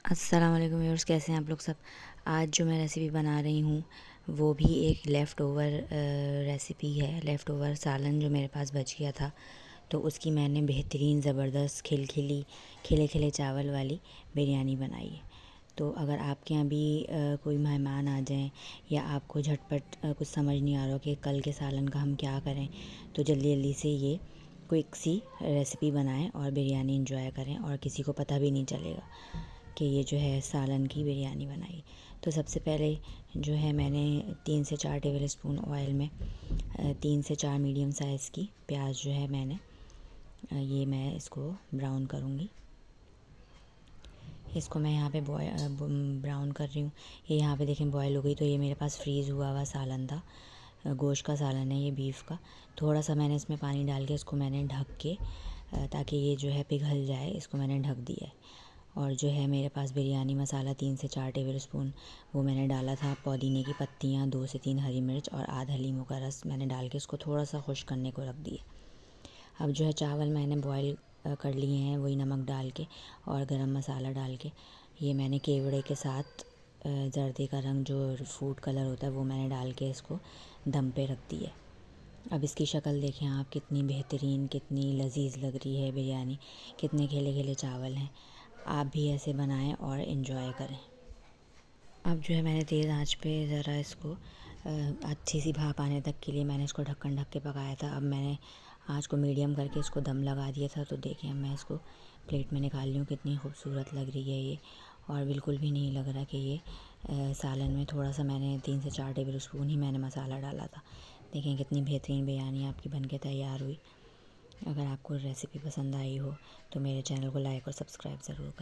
अस्सलाम वालेकुम व्यूअर्स, कैसे हैं आप लोग सब। आज जो मैं रेसिपी बना रही हूँ वो भी एक लेफ़्ट ओवर रेसिपी है। लेफ़्ट ओवर सालन जो मेरे पास बच गया था, तो उसकी मैंने बेहतरीन ज़बरदस्त खिले खिले चावल वाली बिरयानी बनाई है। तो अगर आपके यहाँ भी कोई मेहमान आ जाएं या आपको झटपट कुछ समझ नहीं आ रहा कि कल के सालन का हम क्या करें, तो जल्दी जल्दी से ये क्विक सी रेसिपी बनाएं और बिरयानी इंजॉय करें और किसी को पता भी नहीं चलेगा कि ये जो है सालन की बिरयानी बनाई। तो सबसे पहले जो है मैंने 3 से 4 टेबल स्पून ऑयल में 3 से 4 मीडियम साइज़ की प्याज जो है ये मैं इसको ब्राउन करूँगी। इसको मैं यहाँ पे ब्राउन कर रही हूँ। ये यहाँ पे देखें बॉयल हो गई। तो ये मेरे पास फ्रीज़ हुआ हुआ सालन था, गोश्त का सालन है ये, बीफ का। थोड़ा सा मैंने इसमें पानी डाल के इसको मैंने ढक के ताकि ये जो है पिघल जाए, इसको मैंने ढक दिया है। और जो है मेरे पास बिरयानी मसाला 3 से 4 टेबल स्पून वो मैंने डाला था। पुदीने की पत्तियाँ, 2 से 3 हरी मिर्च और आधा लीमू का रस मैंने डाल के इसको थोड़ा सा खुश करने को रख दिया। अब जो है चावल मैंने बॉयल कर लिए हैं, वही नमक डाल के और गरम मसाला डाल के ये मैंने केवड़े के साथ जर्दे का रंग जो फूड कलर होता है वो मैंने डाल के इसको दम पे रख दिया। अब इसकी शक्ल देखें आप, कितनी बेहतरीन, कितनी लजीज लग रही है बिरयानी, कितने खिले खिले चावल हैं। आप भी ऐसे बनाएं और इन्जॉय करें। अब जो है मैंने तेज़ आंच पे ज़रा इसको अच्छी सी भाप आने तक के लिए मैंने इसको ढक्कन ढक के पकाया था। अब मैंने आंच को मीडियम करके इसको दम लगा दिया था। तो देखिए अब मैं इसको प्लेट में निकाल रही हूँ। कितनी खूबसूरत लग रही है ये, और बिल्कुल भी नहीं लग रहा कि ये सालन में थोड़ा सा मैंने 3 से 4 टेबल स्पून ही मैंने मसाला डाला था। देखें कितनी बेहतरीन बिरयानी आपकी बन के तैयार हुई। अगर आपको रेसिपी पसंद आई हो तो मेरे चैनल को लाइक और सब्सक्राइब ज़रूर करें।